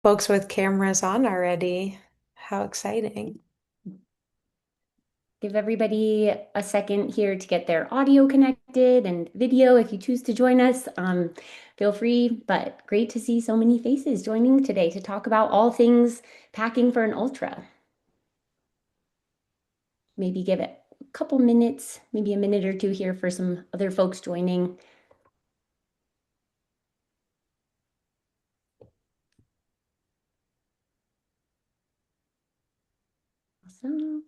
Folks with cameras on already. How exciting. Give everybody a second here to get their audio connected and video if you choose to join us. Feel free, but great to see so many faces joining today to talk about all things packing for an ultra. Maybe give it a couple minutes, maybe a minute or two here for some other folks joining. Awesome.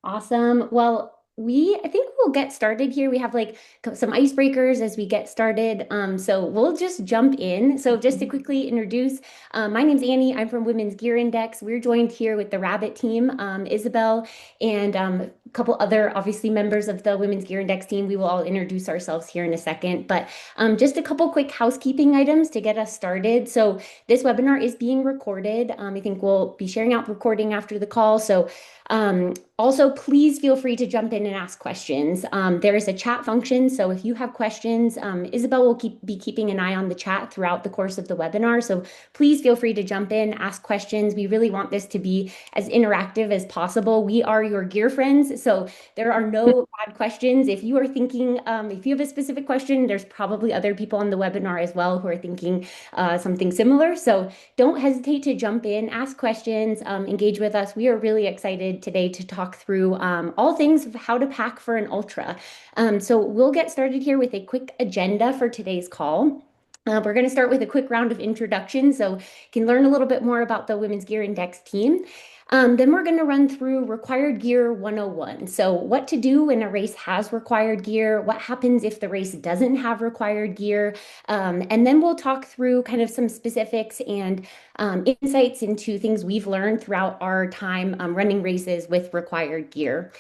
Awesome. Well, I think we'll get started here. We have like some icebreakers as we get started. So we'll just jump in. So just to quickly introduce, my name's Annie. I'm from Women's Gear Index. We're joined here with the Rabbit team, Isabel, and a couple other obviously members of the Women's Gear Index team. We will all introduce ourselves here in a second, but just a couple quick housekeeping items to get us started. So this webinar is being recorded. I think we'll be sharing out recording after the call. So also, please feel free to jump in and ask questions. There is a chat function, so if you have questions, Isabel will be keeping an eye on the chat throughout the course of the webinar. So please feel free to jump in, ask questions. We really want this to be as interactive as possible. We are your gear friends, so there are no bad questions. If you are thinking, if you have a specific question, there's probably other people on the webinar as well who are thinking something similar. So don't hesitate to jump in, ask questions, engage with us. We are really excited today to talk through all things of how to pack for an ultra. So we'll get started here with a quick agenda for today's call. We're going to start with a quick round of introductions so you can learn a little bit more about the Women's Gear Index team. Then we're going to run through required gear 101. So what to do when a race has required gear, what happens if the race doesn't have required gear, and then we'll talk through kind of some specifics and insights into things we've learned throughout our time running races with required gear.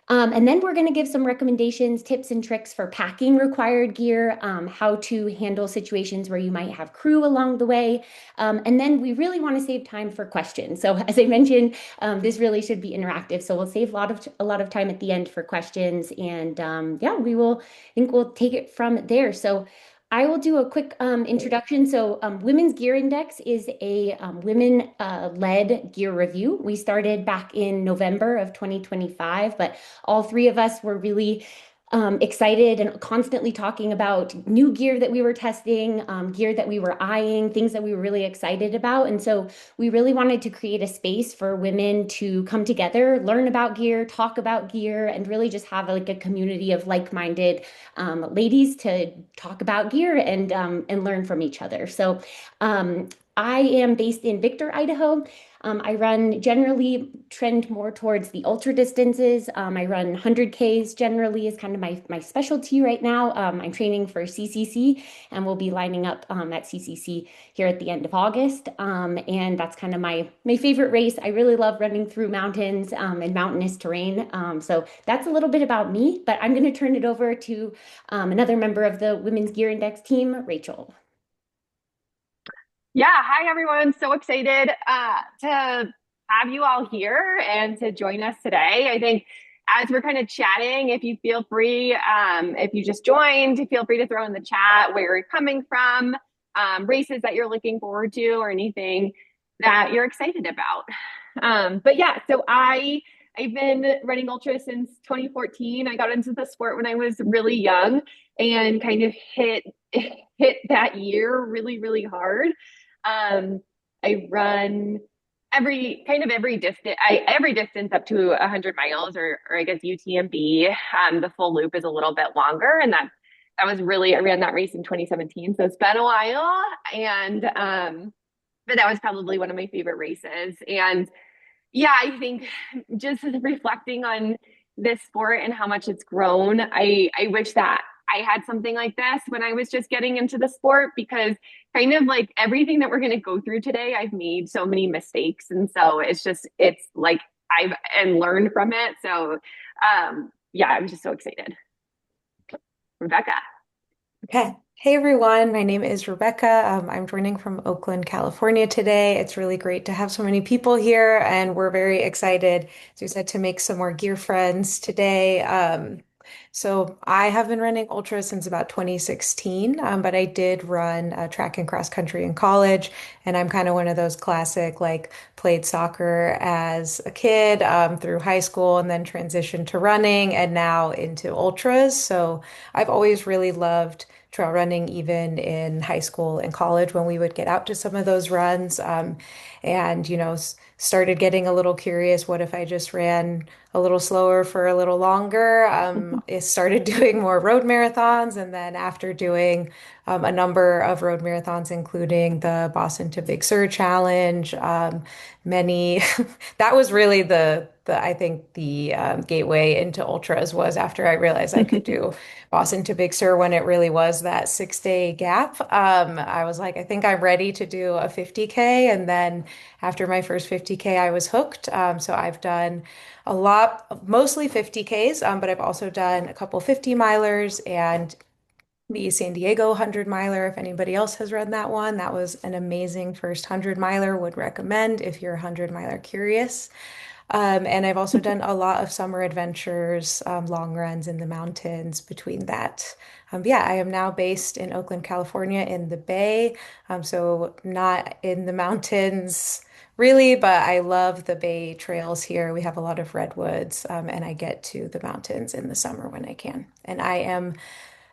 And then we're going to give some recommendations, tips, and tricks for packing required gear, how to handle situations where you might have crew along the way. And then we really want to save time for questions. So as I mentioned, this really should be interactive. So we'll save a lot of time at the end for questions. And yeah, I think we'll take it from there. So I will do a quick introduction. So, Women's Gear Index is a women-led gear review. We started back in November of 2025, but all three of us were really excited and constantly talking about new gear that we were testing, gear that we were eyeing, things that we were really excited about. And so we really wanted to create a space for women to come together, learn about gear, talk about gear, and really just have like a community of like-minded ladies to talk about gear and learn from each other. So I am based in Victor, Idaho. I run generally trend more towards the ultra distances. I run 100Ks generally is kind of my specialty right now. I'm training for CCC and we'll be lining up at CCC here at the end of August. And that's kind of my favorite race. I really love running through mountains and mountainous terrain. So that's a little bit about me, but I'm going to turn it over to another member of the Women's Gear Index team, Rachel. Yeah, hi everyone. So excited to have you all here and to join us today. I think as we're kind of chatting, if you feel free, if you just joined, feel free to throw in the chat where you're coming from, races that you're looking forward to, or anything that you're excited about. But yeah, I've been running ultra since 2014. I got into the sport when I was really young and kind of hit that year really hard. I run every distance, every distance up to 100 miles, or I guess UTMB. The full loop is a little bit longer, and that was really, I ran that race in 2017, so it's been a while. And but that was probably one of my favorite races. And yeah, I think just reflecting on this sport and how much it's grown, I wish that I had something like this when I was just getting into the sport, because kind of like everything that we're going to go through today, I've made so many mistakes. And so it's like I've and learned from it. So yeah, I'm just so excited. Rebecca. Okay. Hey everyone, my name is Rebecca. I'm joining from Oakland, California today. It's really great to have so many people here, and we're very excited, as we said, to make some more gear friends today. So I have been running ultra since about 2016, but I did run track and cross country in college, and I'm kind of one of those classic, like played soccer as a kid through high school, and then transitioned to running, and now into ultras. So I've always really loved trail running, even in high school and college when we would get out to some of those runs. And, started getting a little curious. What if I just ran a little slower for a little longer? I started doing more road marathons. And then after doing a number of road marathons, including the Boston to Big Sur Challenge, many, that was really I think the gateway into ultras was after I realized I could do Boston to Big Sur when it really was that 6 day gap. I was like, I think I'm ready to do a 50K. And then after my first 50K, I was hooked. So I've done a lot, mostly 50Ks, but I've also done a couple 50 milers and the San Diego 100 miler. If anybody else has run that one, that was an amazing first 100 miler. Would recommend if you're a 100 miler curious. And I've also done a lot of summer adventures, long runs in the mountains between that. But yeah, I am now based in Oakland, California, in the Bay. So not in the mountains really, but I love the Bay trails here. We have a lot of redwoods, and I get to the mountains in the summer when I can. And I am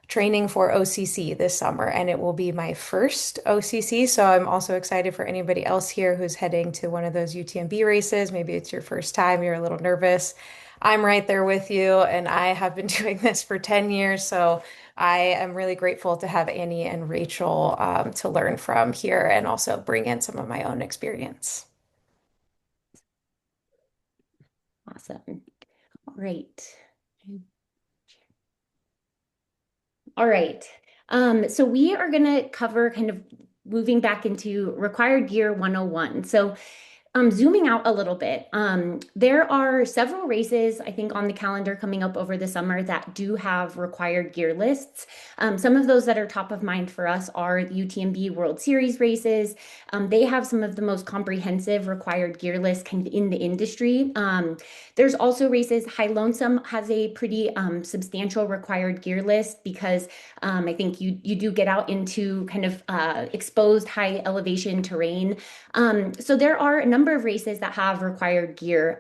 training for OCC this summer, and it will be my first OCC. So I'm also excited for anybody else here who's heading to one of those UTMB races. Maybe it's your first time, you're a little nervous. I'm right there with you, and I have been doing this for 10 years. So I am really grateful to have Annie and Rachel to learn from here and also bring in some of my own experience. Awesome. All right. All right. So we are going to cover kind of moving back into required gear 101. So zooming out a little bit, there are several races, I think, on the calendar coming up over the summer that do have required gear lists. Some of those that are top of mind for us are the UTMB World Series races. They have some of the most comprehensive required gear lists kind of in the industry. There's also races, High Lonesome has a pretty substantial required gear list because I think you do get out into kind of exposed high elevation terrain. So there are a number of races that have required gear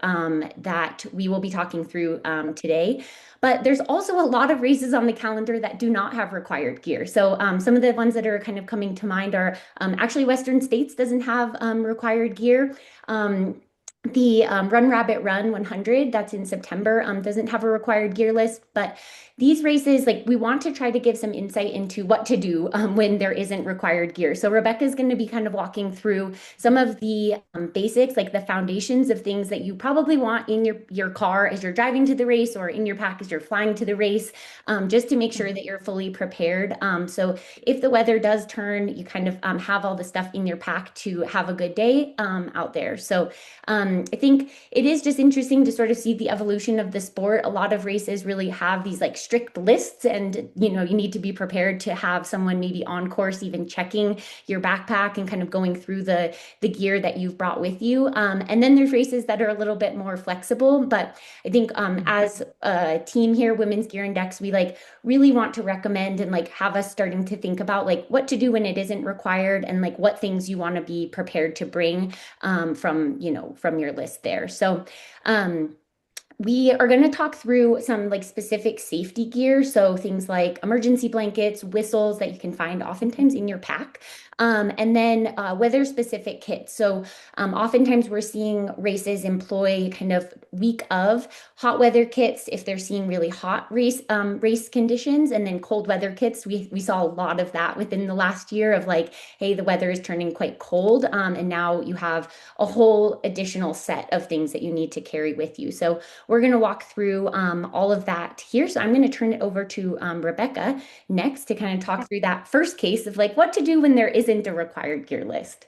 that we will be talking through today. But there's also a lot of races on the calendar that do not have required gear. So some of the ones that are kind of coming to mind are actually Western States doesn't have required gear. The Run Rabbit Run 100, that's in September, doesn't have a required gear list, but these races, like we want to try to give some insight into what to do when there isn't required gear. So Rebecca is going to be kind of walking through some of the basics, like the foundations of things that you probably want in your car as you're driving to the race or in your pack as you're flying to the race, just to make sure that you're fully prepared. So if the weather does turn, you kind of have all the stuff in your pack to have a good day out there. So I think it is just interesting to sort of see the evolution of the sport. A lot of races really have these like strict lists, and you need to be prepared to have someone maybe on course even checking your backpack and kind of going through the gear that you've brought with you. And then there's races that are a little bit more flexible, but I think as a team here, Women's Gear Index, we like really want to recommend and like have us starting to think about like what to do when it isn't required and like what things you want to be prepared to bring from your list there. So we are going to talk through some like specific safety gear. So things like emergency blankets, whistles that you can find oftentimes in your pack. And then weather specific kits. So oftentimes we're seeing races employ kind of week of hot weather kits if they're seeing really hot race conditions, and then cold weather kits. We saw a lot of that within the last year of like, hey, the weather is turning quite cold, and now you have a whole additional set of things that you need to carry with you. So we're going to walk through all of that here. So I'm going to turn it over to Rebecca next to kind of talk through that first case of like what to do when there isn't a required gear list.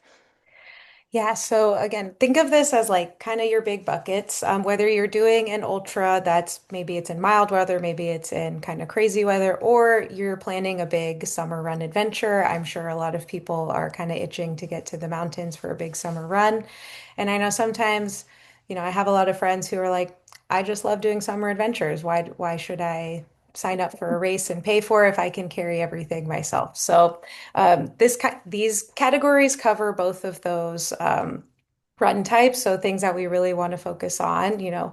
Yeah, so again, think of this as like kind of your big buckets. Whether you're doing an ultra that's maybe it's in mild weather, maybe it's in kind of crazy weather, or you're planning a big summer run adventure. I'm sure a lot of people are kind of itching to get to the mountains for a big summer run. And I know sometimes, I have a lot of friends who are like, I just love doing summer adventures. Why should I sign up for a race and pay for it if I can carry everything myself? So these categories cover both of those run types. So things that we really want to focus on, yeah,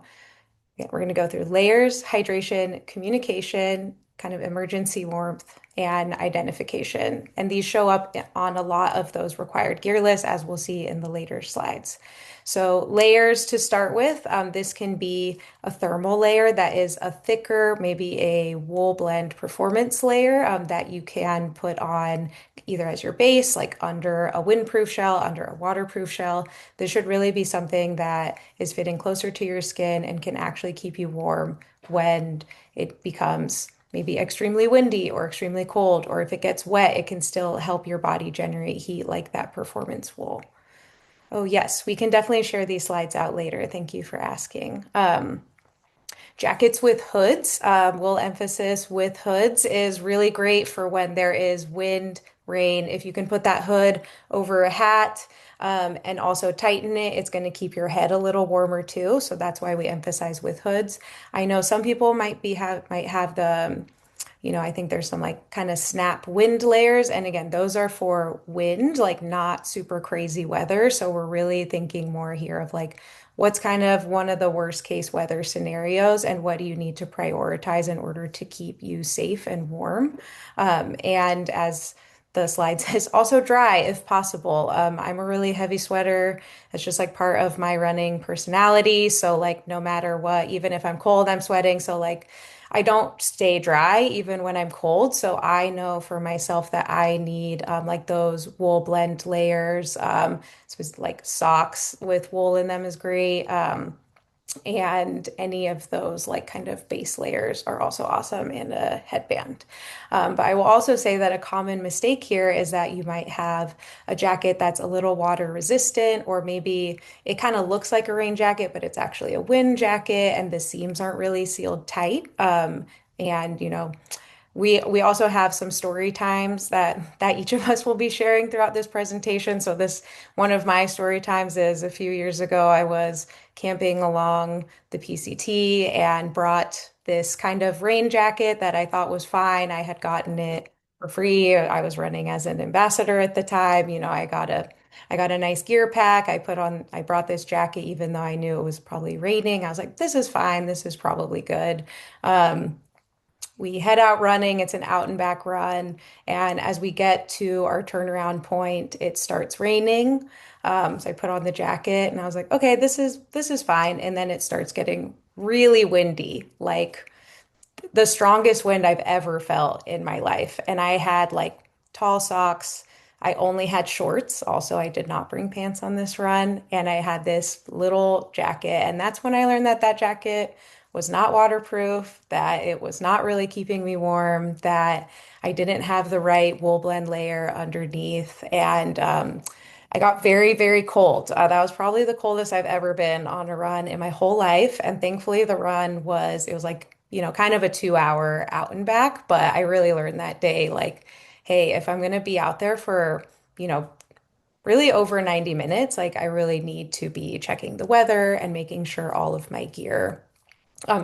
we're going to go through layers, hydration, communication, kind of emergency warmth, and identification. And these show up on a lot of those required gear lists, as we'll see in the later slides. So layers to start with, this can be a thermal layer that is a thicker, maybe a wool blend performance layer that you can put on either as your base, like under a windproof shell, under a waterproof shell. This should really be something that is fitting closer to your skin and can actually keep you warm when it becomes maybe extremely windy or extremely cold, or if it gets wet, it can still help your body generate heat like that performance wool. Oh, yes, we can definitely share these slides out later. Thank you for asking. Jackets with hoods, will emphasis with hoods is really great for when there is wind, rain. If you can put that hood over a hat, and also tighten it, it's going to keep your head a little warmer too. So that's why we emphasize with hoods. I know some people might have the I think there's some like kind of snap wind layers. And again, those are for wind, like not super crazy weather. So we're really thinking more here of like what's kind of one of the worst case weather scenarios and what do you need to prioritize in order to keep you safe and warm. And as the slide says, also dry if possible. I'm a really heavy sweater. It's just like part of my running personality. So like no matter what, even if I'm cold, I'm sweating. So like I don't stay dry even when I'm cold. So I know for myself that I need like those wool blend layers. So like socks with wool in them is great. And any of those like kind of base layers are also awesome and a headband. But I will also say that a common mistake here is that you might have a jacket that's a little water resistant, or maybe it kind of looks like a rain jacket, but it's actually a wind jacket and the seams aren't really sealed tight. And we also have some story times that each of us will be sharing throughout this presentation. So this one of my story times is a few years ago, I was camping along the PCT and brought this kind of rain jacket that I thought was fine. I had gotten it for free. I was running as an ambassador at the time. I got a nice gear pack. I brought this jacket even though I knew it was probably raining. I was like, this is fine. This is probably good. We head out running. It's an out and back run. And as we get to our turnaround point, it starts raining. So I put on the jacket and I was like, okay, this is fine. And then it starts getting really windy, like the strongest wind I've ever felt in my life. And I had like tall socks. I only had shorts. Also, I did not bring pants on this run. And I had this little jacket. And that's when I learned that that jacket was not waterproof, that it was not really keeping me warm, that I didn't have the right wool blend layer underneath. And I got very, very cold. That was probably the coldest I've ever been on a run in my whole life. And thankfully, it was like, kind of a 2 hour out and back. But I really learned that day, like, hey, if I'm going to be out there for, you know, really over 90 minutes, like, I really need to be checking the weather and making sure all of my gear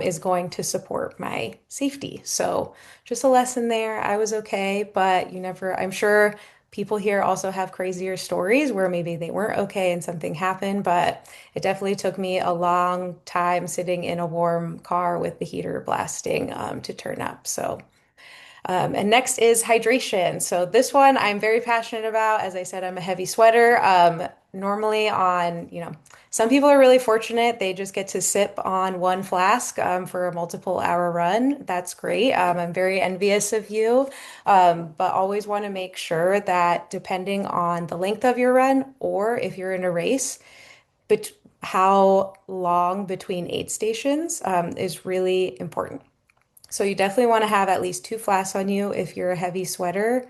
is going to support my safety. So just a lesson there. I was okay, but I'm sure people here also have crazier stories where maybe they weren't okay and something happened, but it definitely took me a long time sitting in a warm car with the heater blasting to turn up. So and next is hydration. So this one I'm very passionate about. As I said, I'm a heavy sweater. Normally some people are really fortunate. They just get to sip on one flask for a multiple hour run. That's great. I'm very envious of you, but always want to make sure that depending on the length of your run or if you're in a race, but how long between aid stations is really important. So you definitely want to have at least 2 flasks on you. If you're a heavy sweater,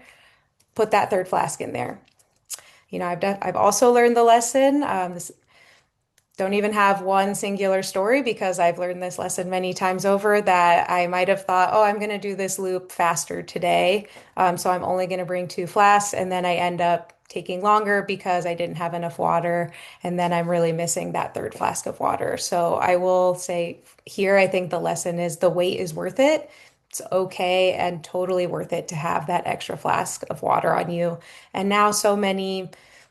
put that third flask in there. I've also learned the lesson. Don't even have one singular story because I've learned this lesson many times over that I might have thought, oh, I'm going to do this loop faster today. So I'm only going to bring 2 flasks. And then I end up taking longer because I didn't have enough water. And then I'm really missing that third flask of water. So I will say here, I think the lesson is the wait is worth it. It's okay and totally worth it to have that extra flask of water on you. And now so many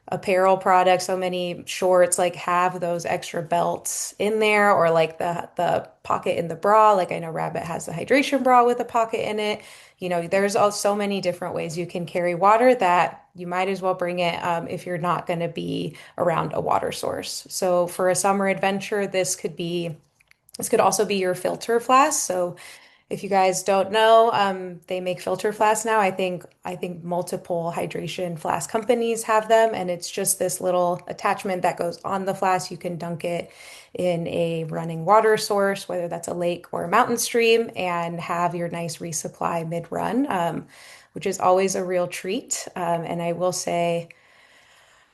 apparel products, so many shorts like have those extra belts in there or like the pocket in the bra. Like I know Rabbit has the hydration bra with a pocket in it. There's so many different ways you can carry water that you might as well bring it if you're not going to be around a water source. So for a summer adventure, this could also be your filter flask. So if you guys don't know, they make filter flasks now. I think multiple hydration flask companies have them, and it's just this little attachment that goes on the flask. You can dunk it in a running water source, whether that's a lake or a mountain stream, and have your nice resupply mid-run, which is always a real treat. And I will say,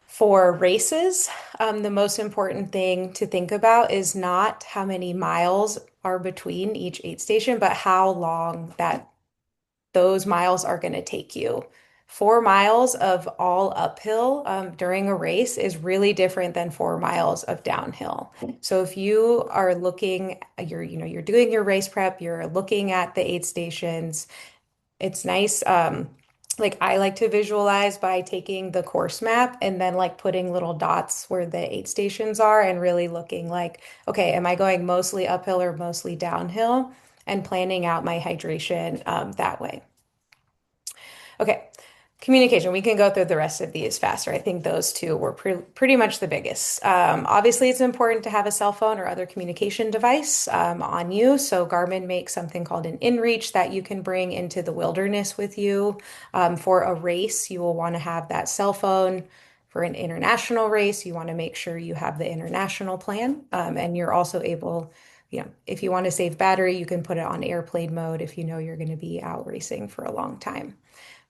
for races, the most important thing to think about is not how many miles are between each aid station, but how long that those miles are going to take you. 4 miles of all uphill during a race is really different than 4 miles of downhill. So if you are looking, you're doing your race prep, you're looking at the aid stations, it's nice. Like I like to visualize by taking the course map and then like putting little dots where the aid stations are and really looking like, okay, am I going mostly uphill or mostly downhill? And planning out my hydration that way. Okay, communication. We can go through the rest of these faster. I think those two were pretty much the biggest. Obviously, it's important to have a cell phone or other communication device on you. So Garmin makes something called an inReach that you can bring into the wilderness with you. For a race, you will want to have that cell phone. For an international race, you want to make sure you have the international plan. And you're also able, if you want to save battery, you can put it on airplane mode if you know you're going to be out racing for a long time.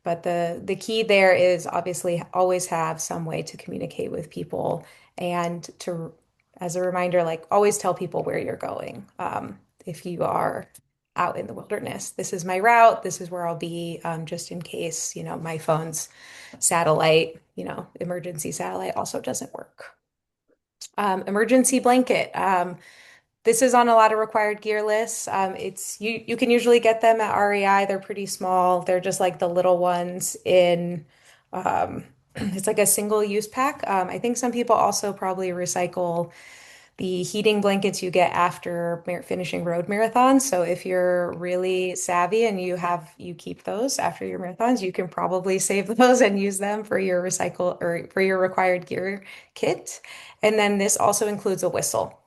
But the key there is obviously always have some way to communicate with people and to, as a reminder, like always tell people where you're going. If you are out in the wilderness, this is my route, this is where I'll be, just in case, my phone's satellite, emergency satellite also doesn't work. Emergency blanket. This is on a lot of required gear lists. It's you can usually get them at REI. They're pretty small. They're just like the little ones in it's like a single use pack. I think some people also probably recycle the heating blankets you get after finishing road marathons. So if you're really savvy and you keep those after your marathons, you can probably save those and use them for your recycle or for your required gear kit. And then this also includes a whistle.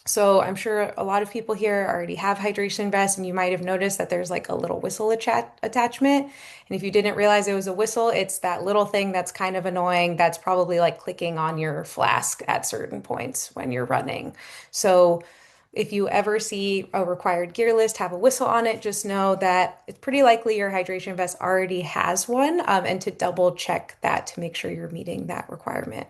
So I'm sure a lot of people here already have hydration vests, and you might have noticed that there's like a little whistle attachment. And if you didn't realize it was a whistle, it's that little thing that's kind of annoying that's probably like clicking on your flask at certain points when you're running. So if you ever see a required gear list have a whistle on it, just know that it's pretty likely your hydration vest already has one, and to double check that to make sure you're meeting that requirement.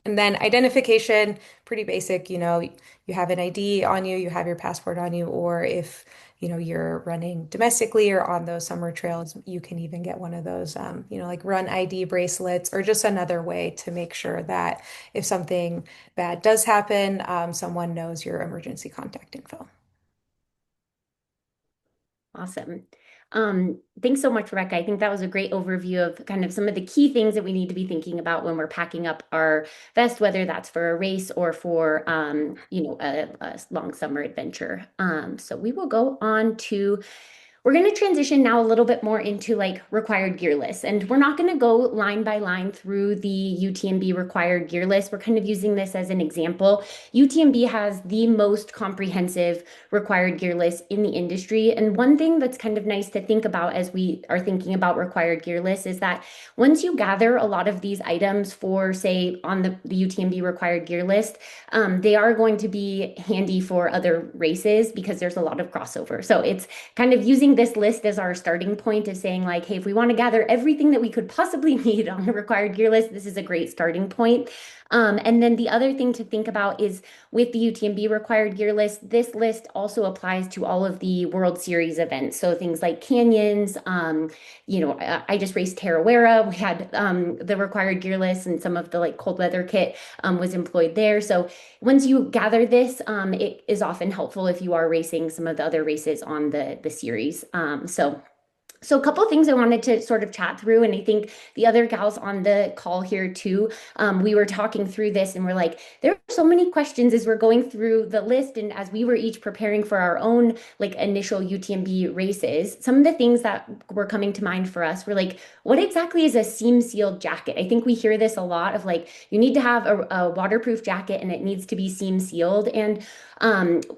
And then identification, pretty basic, you have an ID on you, you have your passport on you, or if, you're running domestically or on those summer trails, you can even get one of those, like run ID bracelets or just another way to make sure that if something bad does happen, someone knows your emergency contact info. Awesome. Thanks so much, Rebecca. I think that was a great overview of kind of some of the key things that we need to be thinking about when we're packing up our vest, whether that's for a race or for, a long summer adventure. So we will go on to we're going to transition now a little bit more into like required gear lists. And we're not going to go line by line through the UTMB required gear list. We're kind of using this as an example. UTMB has the most comprehensive required gear list in the industry. And one thing that's kind of nice to think about as we are thinking about required gear lists is that once you gather a lot of these items for, say, on the UTMB required gear list, they are going to be handy for other races because there's a lot of crossover. So it's kind of using using this list as our starting point of saying like, hey, if we want to gather everything that we could possibly need on the required gear list, this is a great starting point. And then the other thing to think about is with the UTMB required gear list, this list also applies to all of the World Series events. So things like canyons, I just raced Tarawera. We had the required gear list and some of the like cold weather kit was employed there. So once you gather this, it is often helpful if you are racing some of the other races on the series. So a couple of things I wanted to sort of chat through, and I think the other gals on the call here too, we were talking through this and we're like, there are so many questions as we're going through the list and as we were each preparing for our own like initial UTMB races, some of the things that were coming to mind for us were like, what exactly is a seam sealed jacket? I think we hear this a lot of like, you need to have a waterproof jacket and it needs to be seam sealed. And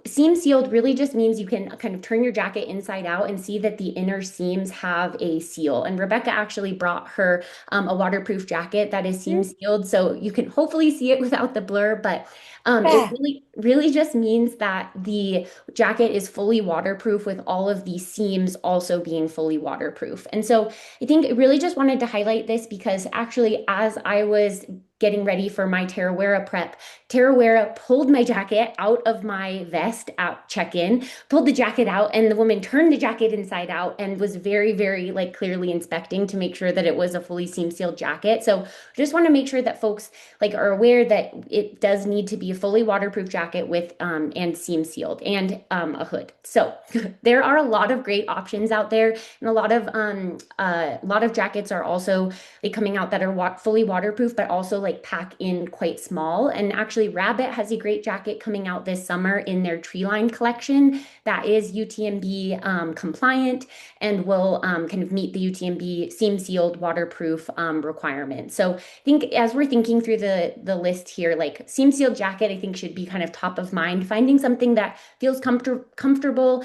seam sealed really just means you can kind of turn your jacket inside out and see that the inner seams have a seal. And Rebecca actually brought her a waterproof jacket that is seam sealed, so you can hopefully see it without the blur. But it Yeah. really just means that the jacket is fully waterproof with all of the seams also being fully waterproof. And so I think I really just wanted to highlight this because actually, as I was getting ready for my Tarawera prep, Tarawera pulled my jacket out of my vest at check-in, pulled the jacket out, and the woman turned the jacket inside out and was very, very like clearly inspecting to make sure that it was a fully seam sealed jacket. So just want to make sure that folks like are aware that it does need to be a fully waterproof jacket with and seam sealed and a hood. So there are a lot of great options out there, and a lot of jackets are also like coming out that are fully waterproof, but also like pack in quite small. And actually, Rabbit has a great jacket coming out this summer in their tree line collection that is UTMB compliant and will kind of meet the UTMB seam sealed waterproof requirement. So I think as we're thinking through the list here, like seam sealed jacket, I think should be kind of top of mind. Finding something that feels comfortable,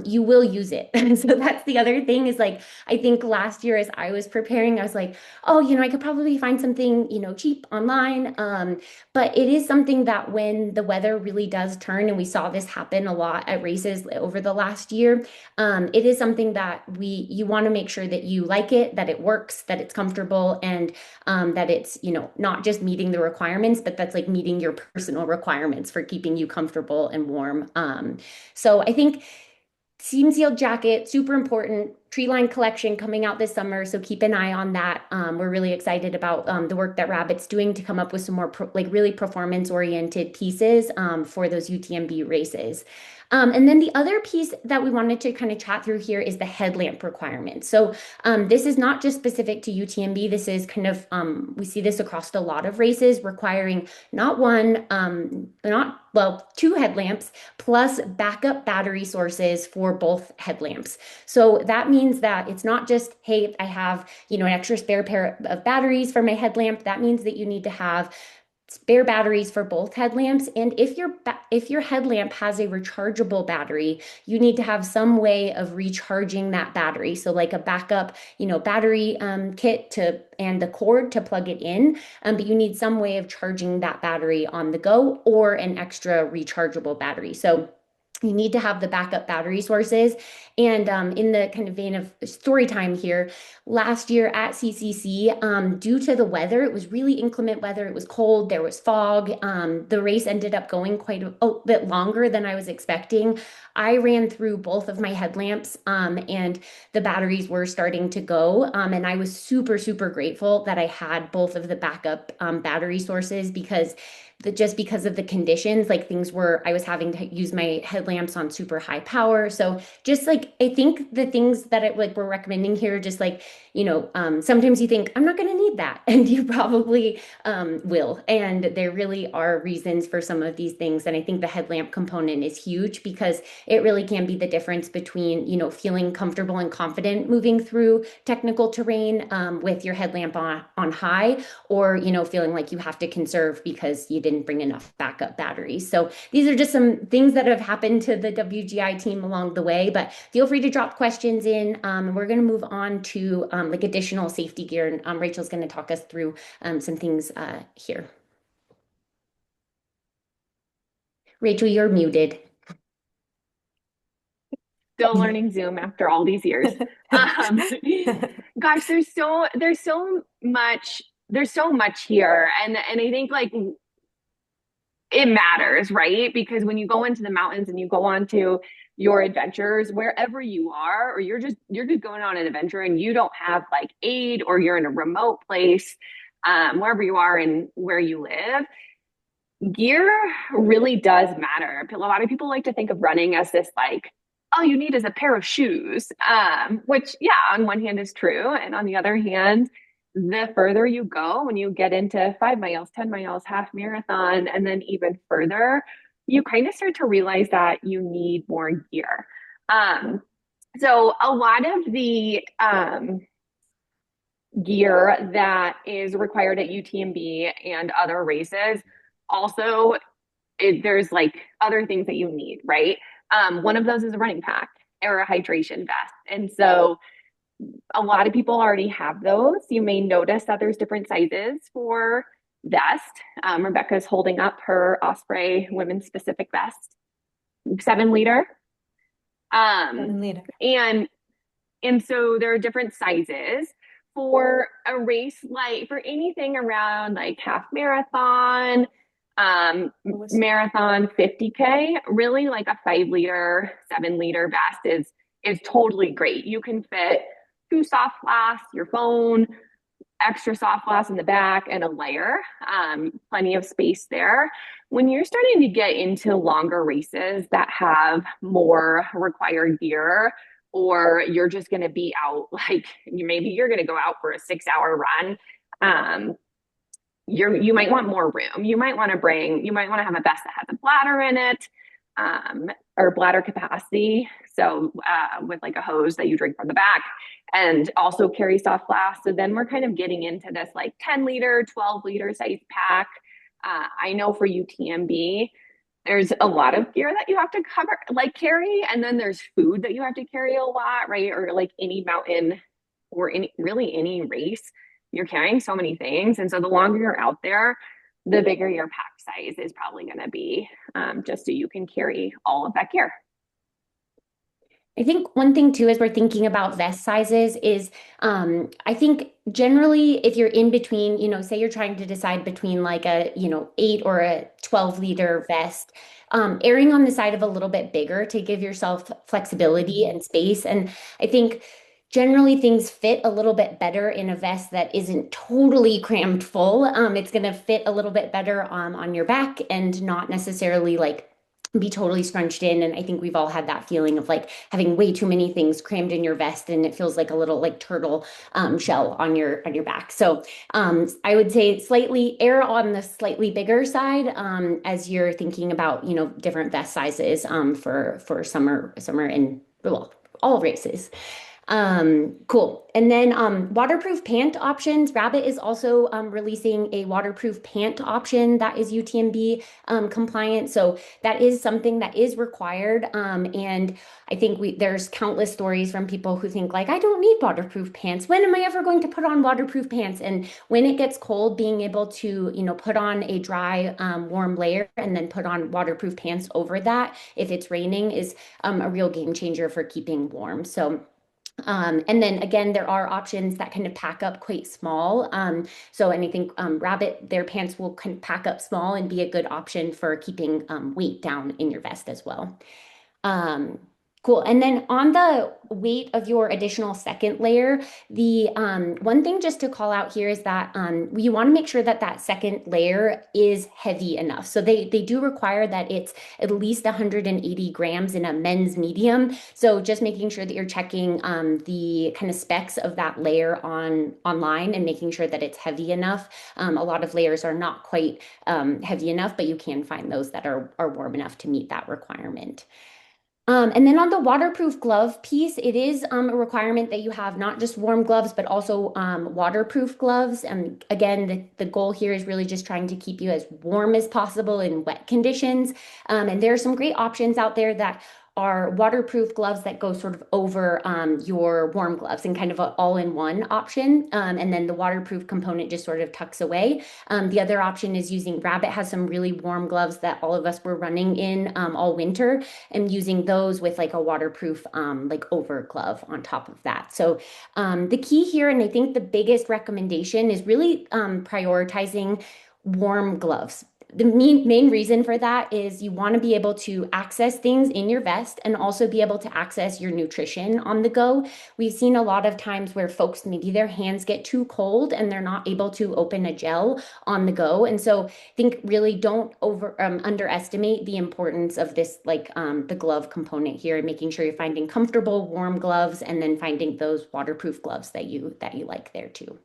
you will use it. So that's the other thing is like I think last year as I was preparing, I was like, oh, I could probably find something, cheap online. But it is something that when the weather really does turn, and we saw this happen a lot at races over the last year, it is something that you want to make sure that you like it, that it works, that it's comfortable, and that it's, not just meeting the requirements, but that's like meeting your personal requirements for keeping you comfortable and warm. So I think seam sealed jacket, super important. Tree line collection coming out this summer, so keep an eye on that. We're really excited about the work that Rabbit's doing to come up with some more like really performance oriented pieces for those UTMB races. And then the other piece that we wanted to kind of chat through here is the headlamp requirement. So this is not just specific to UTMB. This is kind of we see this across a lot of races requiring not one, not well, two headlamps plus backup battery sources for both headlamps. So that means that it's not just, hey, I have, an extra spare pair of batteries for my headlamp. That means that you need to have spare batteries for both headlamps. And if your headlamp has a rechargeable battery, you need to have some way of recharging that battery. So like a backup, battery kit and the cord to plug it in. But you need some way of charging that battery on the go or an extra rechargeable battery. So you need to have the backup battery sources. And in the kind of vein of story time here, last year at CCC, due to the weather, it was really inclement weather. It was cold, there was fog. The race ended up going quite a bit longer than I was expecting. I ran through both of my headlamps and the batteries were starting to go. And I was super, super grateful that I had both of the backup battery sources because just because of the conditions, like I was having to use my headlamps on super high power. So just like, I think the things that we're recommending here, just like, sometimes you think, I'm not going to need that. And you probably will. And there really are reasons for some of these things. And I think the headlamp component is huge because it really can be the difference between, feeling comfortable and confident moving through technical terrain with your headlamp on high or, feeling like you have to conserve because you didn't bring enough backup batteries. So these are just some things that have happened to the WGI team along the way, but feel free to drop questions in. We're going to move on to like additional safety gear. And Rachel's going to talk us through some things here. Rachel, you're muted. Still learning Zoom after all these years. Um, gosh, there's so much here, and I think like it matters, right? Because when you go into the mountains and you go on to your adventures, wherever you are, or you're just going on an adventure and you don't have like aid, or you're in a remote place, wherever you are and where you live, gear really does matter. A lot of people like to think of running as this like, all you need is a pair of shoes, which, yeah, on one hand is true. And on the other hand, the further you go, when you get into 5 miles, 10 miles, half marathon, and then even further, you kind of start to realize that you need more gear. Um, so a lot of the gear that is required at UTMB and other races also there's like other things that you need, right? One of those is a running pack or a hydration vest. And so a lot of people already have those. You may notice that there's different sizes for vest. Rebecca's holding up her Osprey women's specific vest, 7 liter. Um, 7 liter. and and so there are different sizes for a race, like for anything around like half marathon, marathon 50K, really like a 5 liter, 7 liter vest is totally great. You can fit two soft flasks, your phone, extra soft flasks in the back, and a layer. Plenty of space there. When you're starting to get into longer races that have more required gear, or you're just going to be out, like maybe you're going to go out for a 6 hour run, um, you might want more room. You might want to have a vest that has a bladder in it, or bladder capacity. So with like a hose that you drink from the back, and also carry soft flasks. So then we're kind of getting into this like 10 liter, 12 liter size pack. I know for UTMB, there's a lot of gear that you have to cover, like carry, and then there's food that you have to carry a lot, right? Or like any mountain or any race, you're carrying so many things. And so the longer you're out there, the bigger your pack size is probably going to be, just so you can carry all of that gear. I think one thing too, as we're thinking about vest sizes, is I think generally if you're in between, say you're trying to decide between like a, 8 or a 12-liter vest, erring on the side of a little bit bigger to give yourself flexibility and space. And I think generally things fit a little bit better in a vest that isn't totally crammed full. It's going to fit a little bit better on your back and not necessarily like be totally scrunched in. And I think we've all had that feeling of like having way too many things crammed in your vest, and it feels like a little like turtle shell on your back. So I would say slightly err on the slightly bigger side as you're thinking about different vest sizes for summer and well all races. Cool. And then waterproof pant options. Rabbit is also releasing a waterproof pant option that is UTMB compliant. So that is something that is required. And I think there's countless stories from people who think like, I don't need waterproof pants. When am I ever going to put on waterproof pants? And when it gets cold, being able to, put on a dry, warm layer and then put on waterproof pants over that if it's raining is a real game changer for keeping warm. So and then again, there are options that kind of pack up quite small. And I think Rabbit, their pants will kind of pack up small and be a good option for keeping weight down in your vest as well. Um, cool. And then on the weight of your additional second layer, the one thing just to call out here is that you want to make sure that that second layer is heavy enough. So they do require that it's at least 180 grams in a men's medium. So just making sure that you're checking the kind of specs of that layer online and making sure that it's heavy enough. A lot of layers are not quite heavy enough, but you can find those that are warm enough to meet that requirement. And then on the waterproof glove piece, it is a requirement that you have not just warm gloves, but also waterproof gloves. And again, the goal here is really just trying to keep you as warm as possible in wet conditions. And there are some great options out there that are waterproof gloves that go sort of over your warm gloves and kind of an all-in-one option. And then the waterproof component just sort of tucks away. The other option is using Rabbit has some really warm gloves that all of us were running in all winter and using those with like a waterproof like over glove on top of that. So the key here, and I think the biggest recommendation is really prioritizing warm gloves. The main reason for that is you want to be able to access things in your vest and also be able to access your nutrition on the go. We've seen a lot of times where folks, maybe their hands get too cold and they're not able to open a gel on the go. And so I think really don't underestimate the importance of this, like the glove component here, and making sure you're finding comfortable, warm gloves and then finding those waterproof gloves that you like there too.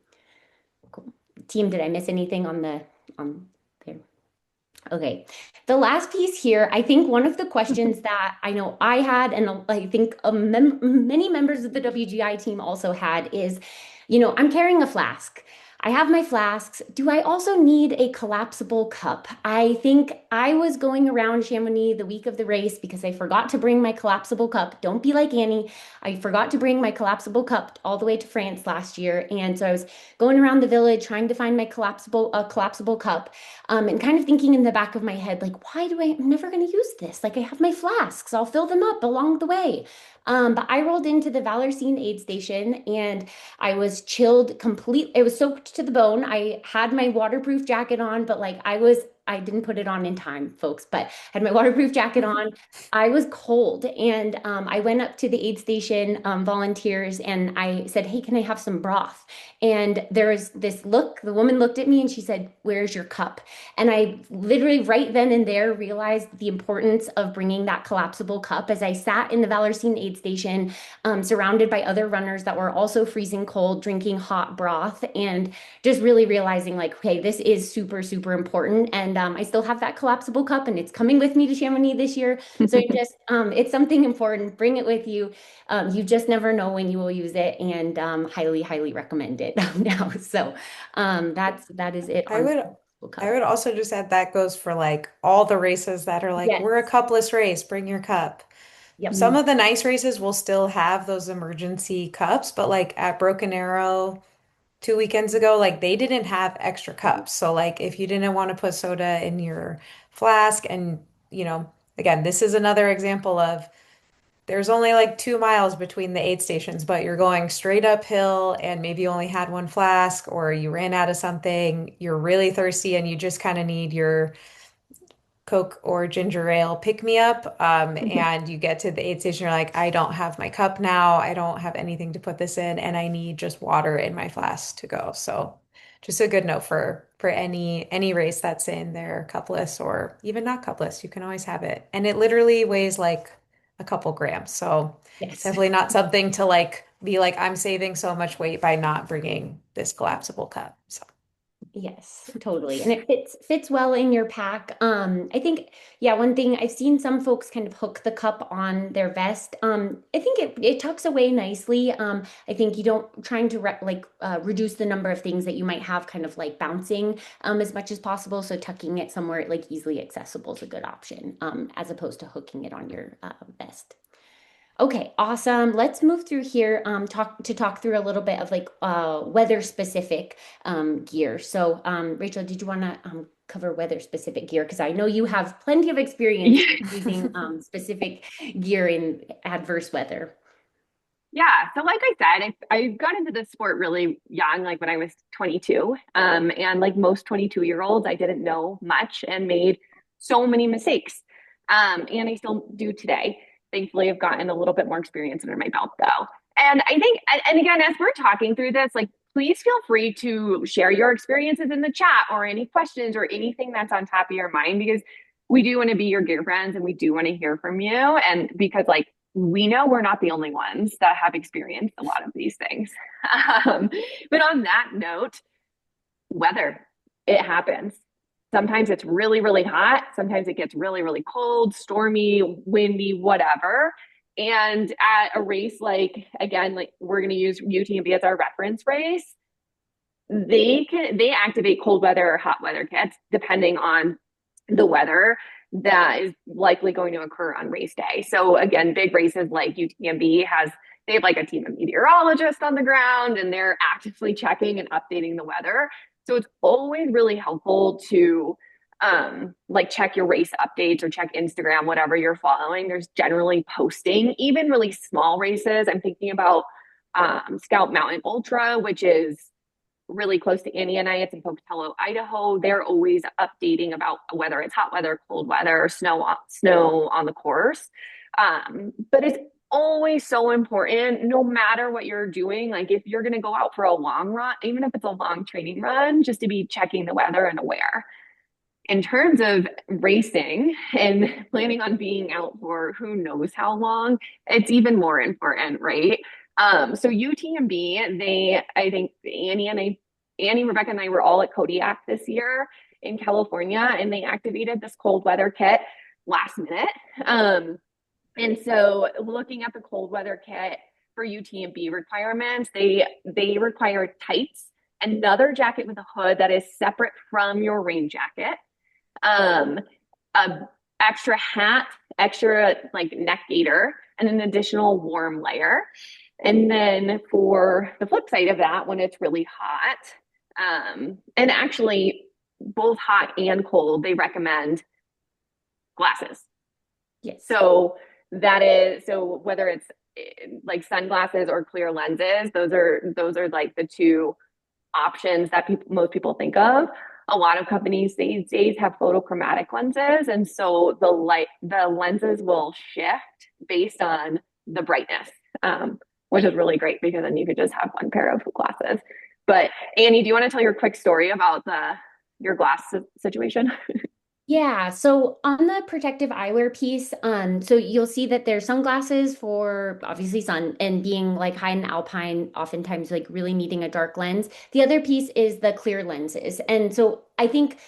Cool. Team, did I miss anything on there? Okay. The last piece here, I think one of the questions that I know I had, and I think many members of the WGI team also had is, I'm carrying a flask. I have my flasks. Do I also need a collapsible cup? I think I was going around Chamonix the week of the race because I forgot to bring my collapsible cup. Don't be like Annie. I forgot to bring my collapsible cup all the way to France last year. And so I was going around the village trying to find my collapsible cup. And kind of thinking in the back of my head, like, I'm never going to use this. Like, I have my flasks, I'll fill them up along the way. But I rolled into the Valersine aid station and I was chilled completely. It was soaked to the bone. I had my waterproof jacket on, but like I didn't put it on in time, folks, but had my waterproof jacket on. I was cold and I went up to the aid station volunteers and I said, hey, can I have some broth? And there was this look, the woman looked at me and she said, where's your cup? And I literally right then and there realized the importance of bringing that collapsible cup as I sat in the Valersine aid station, surrounded by other runners that were also freezing cold, drinking hot broth, and just really realizing like, okay, this is super, super important. And I still have that collapsible cup and it's coming with me to Chamonix this year. So it's something important. Bring it with you. You just never know when you will use it, and highly, highly recommend it now. So that is it I on the would collapsible I cup. would also just add that goes for like all the races that are like, we're a Yes. cupless race, bring your cup. Yep. Some of the nice races will still have those emergency cups, but like at Broken Arrow 2 weekends ago, like they didn't have extra cups. So like if you didn't want to put soda in your flask and again, this is another example of there's only like 2 miles between the aid stations, but you're going straight uphill and maybe you only had one flask or you ran out of something, you're really thirsty and you just kind of need your Coke or ginger ale pick me up. And you get to the aid station, you're like, I don't have my cup now. I don't have anything to put this in, and I need just water in my flask to go. So just a good note for any race that's in their cupless or even not cupless, you can always have it. And it literally weighs like a couple grams. So Yes. definitely not something to like be like, I'm saving so much weight by not bringing this collapsible cup. So Yes, totally. And it fits well in your pack. I think, yeah, one thing I've seen some folks kind of hook the cup on their vest. I think it tucks away nicely. I think you don't trying to reduce the number of things that you might have kind of like bouncing as much as possible. So tucking it somewhere like easily accessible is a good option, as opposed to hooking it on your vest. Okay, awesome. Let's move through here, talk through a little bit of like weather specific gear. So, Rachel, did you want to cover weather specific gear? Because I know you have plenty of experience using specific gear in adverse weather. Yeah, so like I said, I got into this sport really young, like when I was 22. And like most 22-year-olds, I didn't know much and made so many mistakes. And I still do today. Thankfully, I've gotten a little bit more experience under my belt though. And I think, and again, as we're talking through this, like please feel free to share your experiences in the chat or any questions or anything that's on top of your mind, because we do want to be your gear friends and we do want to hear from you. And because like we know we're not the only ones that have experienced a lot of these things. Um, but on that note, weather, it happens. Sometimes it's really, really hot. Sometimes it gets really, really cold, stormy, windy, whatever. And at a race like, again, like we're going to use UTMB as our reference race, they activate cold weather or hot weather kits depending on the weather. that is likely going to occur on race day. So again, big races like UTMB they have like a team of meteorologists on the ground and they're actively checking and updating the weather. So it's always really helpful to like check your race updates or check Instagram, whatever you're following. There's generally posting, even really small races. I'm thinking about Scout Mountain Ultra, which is really close to Annie and I. It's in Pocatello, Idaho. They're always updating about whether it's hot weather, cold weather, or snow on the course. But it's always so important, no matter what you're doing. Like if you're going to go out for a long run, even if it's a long training run, just to be checking the weather and aware. In terms of racing and planning on being out for who knows how long, it's even more important, right? So UTMB, I think Annie, Rebecca, and I were all at Kodiak this year in California, and they activated this cold weather kit last minute. And so looking at the cold weather kit for UTMB requirements, they require tights, another jacket with a hood that is separate from your rain jacket, a extra hat, extra like neck gaiter, and an additional warm layer. And then for the flip side of that, when it's really hot, and actually both hot and cold, they recommend glasses. Yes. So whether it's like sunglasses or clear lenses, those are like the two options that most people think of. A lot of companies these days have photochromatic lenses, and so the lenses will shift based on the brightness, which is really great because then you could just have one pair of glasses. But Annie, do you want to tell your quick story about your glass situation? Yeah, so on the protective eyewear piece, so you'll see that there's sunglasses for obviously sun and being like high in alpine, oftentimes like really needing a dark lens. The other piece is the clear lenses. And so I think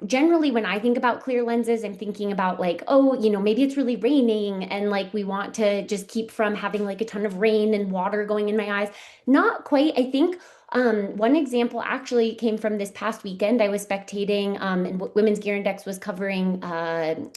generally when I think about clear lenses, I'm thinking about like, oh, maybe it's really raining and like we want to just keep from having like a ton of rain and water going in my eyes. Not quite. I think one example actually came from this past weekend. I was spectating, and Women's Gear Index was covering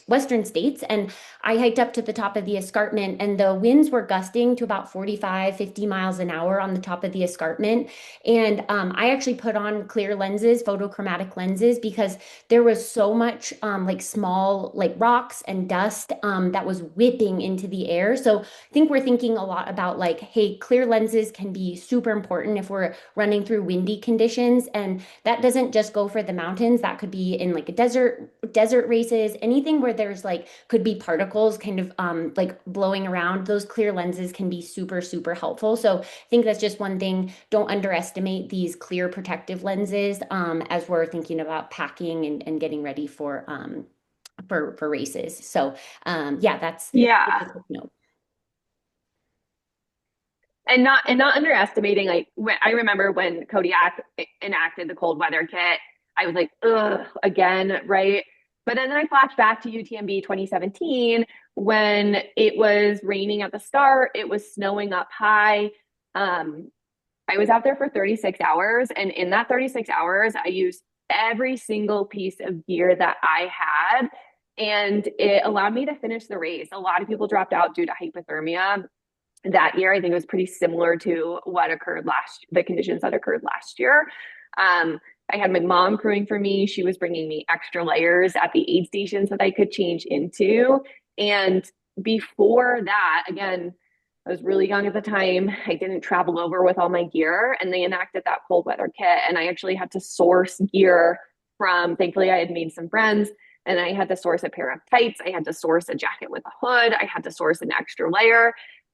Western states, and I hiked up to the top of the escarpment, and the winds were gusting to about 45, 50 miles an hour on the top of the escarpment. And I actually put on clear lenses, photochromatic lenses, because there was so much like small like rocks and dust that was whipping into the air. So I think we're thinking a lot about like, hey, clear lenses can be super important if we're running through windy conditions. And that doesn't just go for the mountains. That could be in like a desert races, anything where there's like could be particles kind of like blowing around. Those clear lenses can be super, super helpful. So I think that's just one thing. Don't underestimate these clear protective lenses as we're thinking about packing and getting ready for races. So yeah, that's Yeah. a quick note. And not underestimating, like I remember when Kodiak enacted the cold weather kit, I was like, ugh, again, right? But then I flashed back to UTMB 2017 when it was raining at the start, it was snowing up high. I was out there for 36 hours, and in that 36 hours, I used every single piece of gear that I had, and it allowed me to finish the race. A lot of people dropped out due to hypothermia that year. I think it was pretty similar to the conditions that occurred last year. I had my mom crewing for me. She was bringing me extra layers at the aid stations that I could change into. And before that, again, I was really young at the time. I didn't travel over with all my gear, and they enacted that cold weather kit. And I actually had to source gear thankfully, I had made some friends, and I had to source a pair of tights. I had to source a jacket with a hood. I had to source an extra layer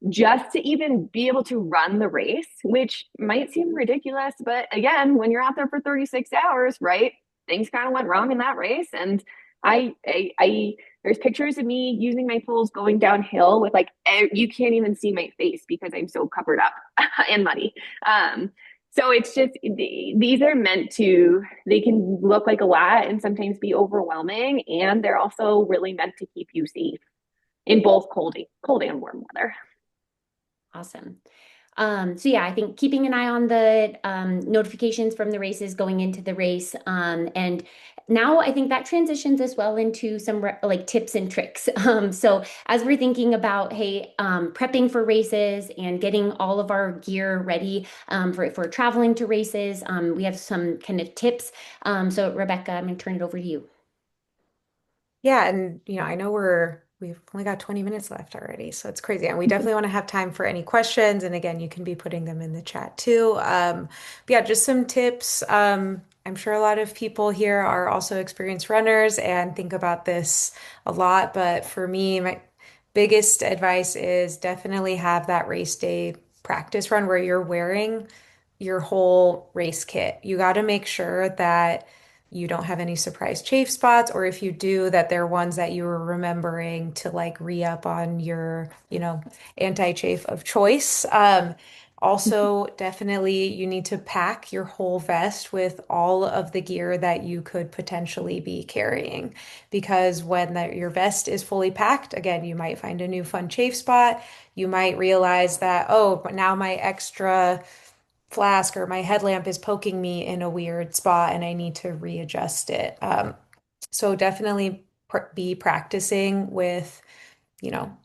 just to even be able to run the race, which might seem ridiculous. But again, when you're out there for 36 hours, right, things kind of went wrong in that race. And there's pictures of me using my poles going downhill with like, you can't even see my face because I'm so covered up and muddy. So it's just, these are they can look like a lot and sometimes be overwhelming. And they're also really meant to keep you safe in both cold and warm weather. Awesome. So yeah, I think keeping an eye on the notifications from the races going into the race. And now I think that transitions as well into some like tips and tricks. So as we're thinking about, hey, prepping for races and getting all of our gear ready for if we're traveling to races, we have some kind of tips. So Rebecca, I'm going to turn it over to you. Yeah, and I know we've only got 20 minutes left already, so it's crazy. And we definitely want to have time for any questions. And again, you can be putting them in the chat too. But yeah, just some tips. I'm sure a lot of people here are also experienced runners and think about this a lot. But for me, my biggest advice is definitely have that race day practice run where you're wearing your whole race kit. You got to make sure that you don't have any surprise chafe spots, or if you do, that they're ones that you were remembering to like re-up on your, anti-chafe of choice. Also, definitely you need to pack your whole vest with all of the gear that you could potentially be carrying. Because when your vest is fully packed, again, you might find a new fun chafe spot. You might realize that, oh, but now my extra flask or my headlamp is poking me in a weird spot and I need to readjust it. So definitely be practicing with, you know,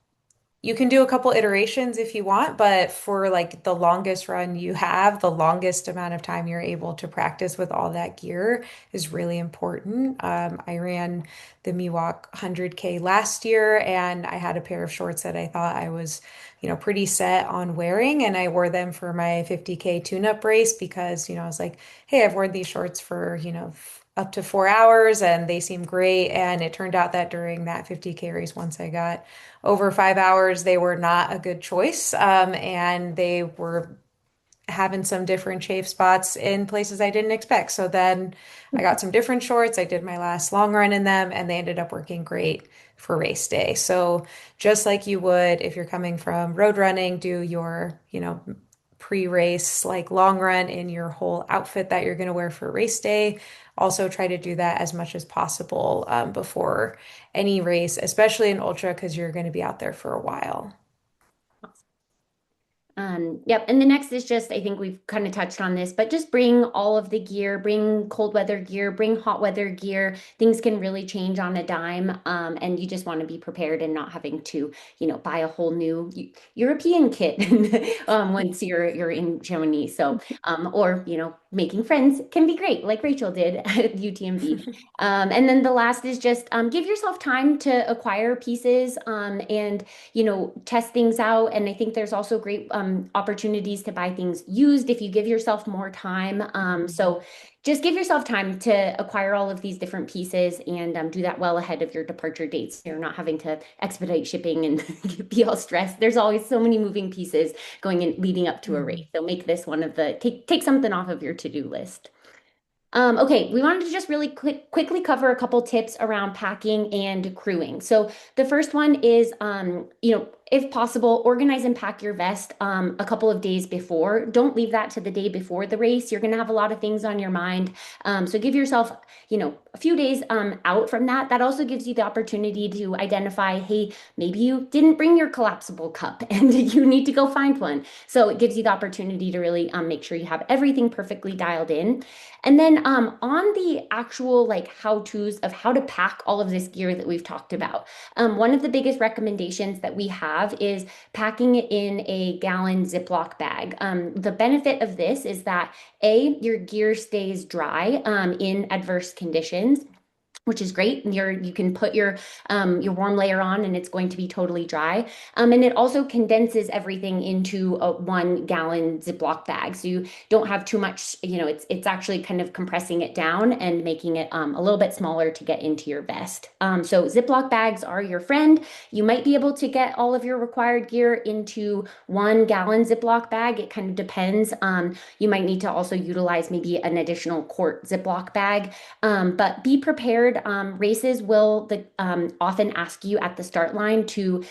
you can do a couple iterations if you want, but for like the longest run you have, the longest amount of time you're able to practice with all that gear is really important. I ran the Miwok 100K last year and I had a pair of shorts that I thought I was, pretty set on wearing. And I wore them for my 50K tune-up race because, I was like, hey, I've worn these shorts for, up to 4 hours and they seem great. And it turned out that during that 50K race, once I got over 5 hours, they were not a good choice. And they were having some different chafe spots in places I didn't expect. So then I got some different shorts. I did my last long run in them, and they ended up working great for race day. So just like you would if you're coming from road running, do your, pre-race like long run in your whole outfit that you're going to wear for race day. Also try to do that as much as possible before any race, especially in ultra, because you're going to be out there for a while. Yep. And the next is just, I think we've kind of touched on this, but just bring all of the gear, bring cold weather gear, bring hot weather gear. Things can really change on a dime. And you just want to be prepared and not having to, buy a whole new European kit once you're in Germany. So, or, making friends can be great, like Rachel did at UTMB. And then the last is just give yourself time to acquire pieces and test things out. And I think there's also great opportunities to buy things used if you give yourself more time. So just give yourself time to acquire all of these different pieces and do that well ahead of your departure dates. You're not having to expedite shipping and be all stressed. There's always so many moving pieces going in leading up to a race. So make this one of the take something off of your to-do list. Okay, we wanted to just really quickly cover a couple tips around packing and crewing. So the first one is, if possible, organize and pack your vest a couple of days before. Don't leave that to the day before the race. You're going to have a lot of things on your mind. So give yourself, a few days out from that. That also gives you the opportunity to identify, hey, maybe you didn't bring your collapsible cup and you need to go find one. So it gives you the opportunity to really make sure you have everything perfectly dialed in. And then on the actual like how-tos of how to pack all of this gear that we've talked about, one of the biggest recommendations that we have is packing it in a gallon Ziploc bag. The benefit of this is that A, your gear stays dry in adverse conditions, which is great. You can put your warm layer on and it's going to be totally dry. And it also condenses everything into a 1 gallon Ziploc bag. So you don't have too much, it's actually kind of compressing it down and making it a little bit smaller to get into your vest. So Ziploc bags are your friend. You might be able to get all of your required gear into 1 gallon Ziploc bag. It kind of depends. You might need to also utilize maybe an additional quart Ziploc bag. But be prepared. Races will often ask you at the start line to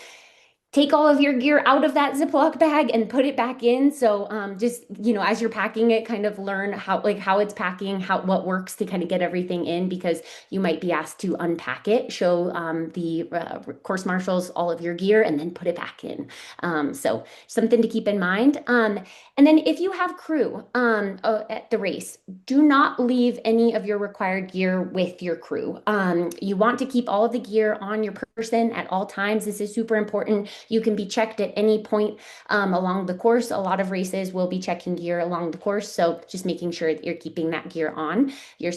take all of your gear out of that Ziploc bag and put it back in. So just, as you're packing it, kind of learn how it's packing, what works to kind of get everything in, because you might be asked to unpack it, show the course marshals all of your gear, and then put it back in. So something to keep in mind. And then if you have crew at the race, do not leave any of your required gear with your crew. You want to keep all of the gear on your person at all times. This is super important. You can be checked at any point along the course. A lot of races will be checking gear along the course, so just making sure that you're keeping that gear on your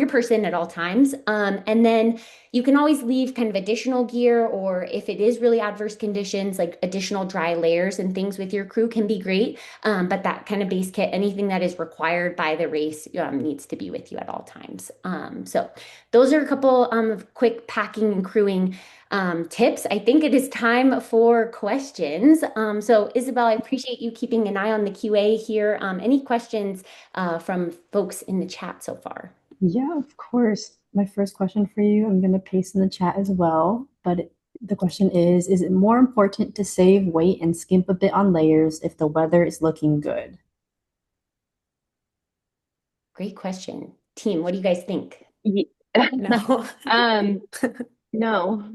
person at all times. And then you can always leave kind of additional gear, or if it is really adverse conditions, like additional dry layers and things with your crew can be great. But that kind of base kit, anything that is required by the race, needs to be with you at all times. So those are a couple of quick packing and crewing tips. I think it is time for questions. So Isabel, I appreciate you keeping an eye on the QA here. Any questions from folks in the chat so far? Yeah, of course. My first question for you, I'm going to paste in the chat as well. But the question is it more important to save weight and skimp a bit on layers if the weather is looking good? Great question. Team, what do you guys think? No. Um, no.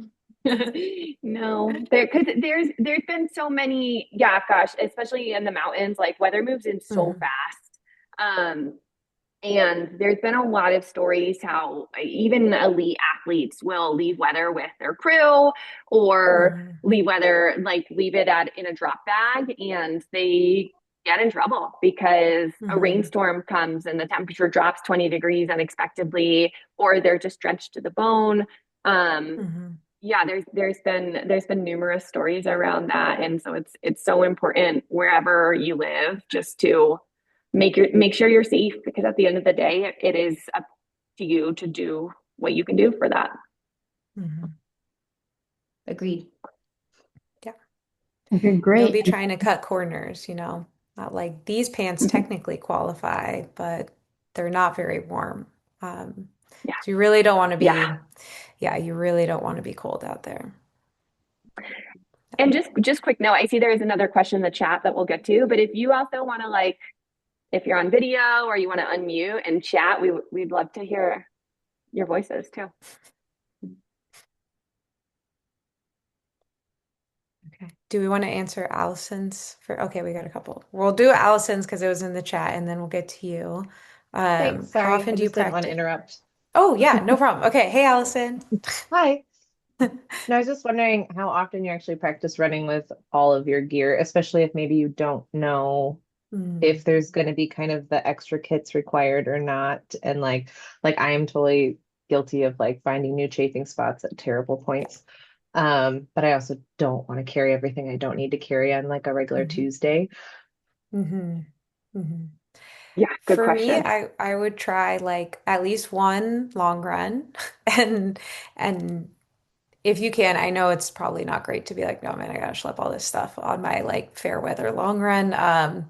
No, because there's been so many, yeah, gosh, especially in the mountains, like weather moves in so Mhm. fast. And there's been a lot of stories how even elite athletes will leave weather with their crew or Mhm. leave it in a drop bag, and they get in trouble because a Mhm. rainstorm comes and the temperature drops 20 degrees unexpectedly, or they're just drenched to the bone. Um, Mhm. yeah, there's been numerous stories around that, and so it's so important wherever you live just to make sure you're safe, because at the end of the day, it is up to you to do what you can do for that. Mhm. Agreed. Yeah. Okay, Don't great. be trying to cut corners, Not like these pants technically qualify, but they're not very warm. Um, Yeah, so you really don't want to yeah. be, yeah, you really don't want to be cold out there. And just quick note, I see there is another question in the chat that we'll get to, but if you also want to if you're on video or you want to unmute and chat, we'd love to hear your voices too. Okay. Do we want to answer Allison's okay, we got a couple. We'll do Allison's because it was in the chat and then we'll get to you. Thanks. How Sorry, often I do you just didn't want to practice? interrupt. Oh, yeah, no problem. Okay. Hey, Allison. Hi. No, I was just wondering how often you actually practice running with all of your gear, especially if maybe you don't know Mm, if there's going to be kind of the extra kits required or not. And like I am totally guilty of like finding new chafing spots at terrible points. But I also don't want to carry everything I don't need to carry on like a regular mhm, Tuesday. mhm, mhm. Yeah, good For me, question. I would try like at least one long run and and if you can, I know it's probably not great to be like, no man, I gotta schlep all this stuff on my like fair weather long run.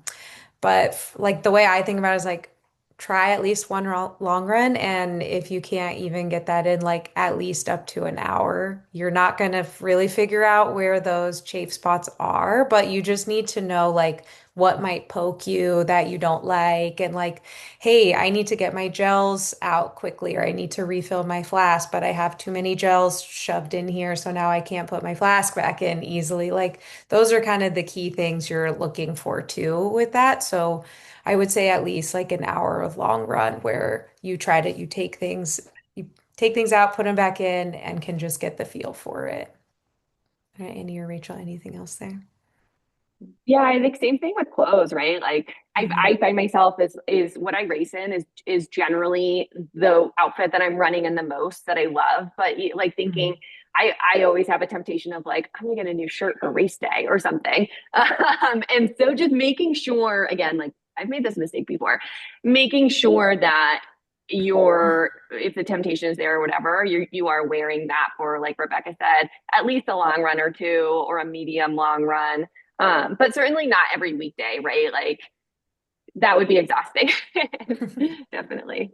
But like the way I think about it is like try at least one long run, and if you can't even get that in like at least up to an hour, you're not gonna really figure out where those chafe spots are, but you just need to know like what might poke you that you don't like, and like, hey, I need to get my gels out quickly, or I need to refill my flask, but I have too many gels shoved in here, so now I can't put my flask back in easily. Like those are kind of the key things you're looking for too with that. So I would say at least like an hour of long run where you take things out, put them back in, and can just get the feel for it. All right, Annie or Rachel, anything else there? Yeah, I think same thing with clothes, right? Like I Hmm. find myself is what I race in is generally the outfit that I'm running in the most that I love. But like thinking, I always have a temptation of like, I'm gonna get a new shirt for race day or something. And so just making sure, again, like I've made this mistake before, making sure that you're, if the temptation is there or whatever, you are wearing that for, like Rebecca said, at least a long run or two or a medium long run, but certainly not every weekday, right? Like that would be exhausting. Definitely.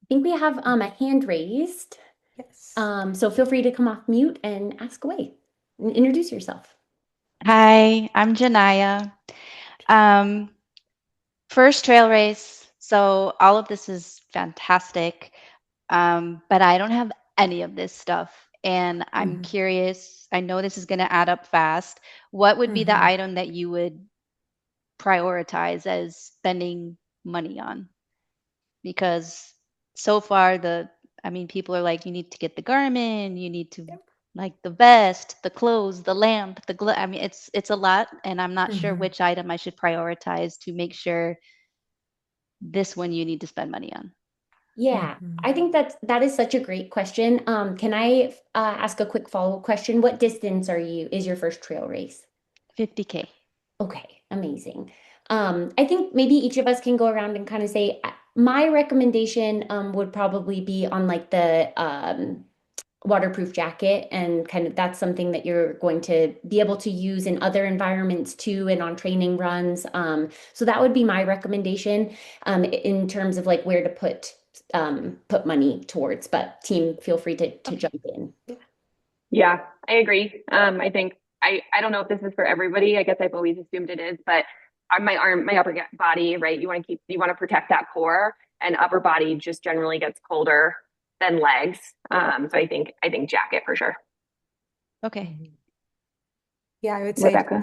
think we have a hand raised. Yes. So feel free to come off mute and ask away and introduce yourself. Hi, I'm Janaya. Um, First trail race, so all of this is fantastic, but I don't have any of this stuff, and I'm Hmm. curious. I know this is going to add up fast. What would be the Hmm. item that you would prioritize as spending money on? Because so far I mean, people are like, you need to get the Garmin, you need to Yep. like the vest, the clothes, the lamp, the glove. I mean, it's a lot, and I'm not sure Hmm. which item I should prioritize to make sure this one you need to spend money on. Yeah, I Hmm. think that is such a great question. Can I ask a quick follow-up question? What distance is your first trail race? 50K. Okay, amazing. I think maybe each of us can go around and kind of say my recommendation would probably be on like the waterproof jacket, and kind of that's something that you're going to be able to use in other environments too and on training runs. So that would be my recommendation in terms of like where to put money towards. But team, feel free to Okay. jump in. Yeah. Yeah, I agree. I think I don't know if this is for everybody. I guess I've always assumed it is, but on my arm, my upper body, right? You want to protect that core, and upper body just generally gets colder than legs. So I think jacket for sure. Okay. Mhm. Yeah, I would say Rebecca.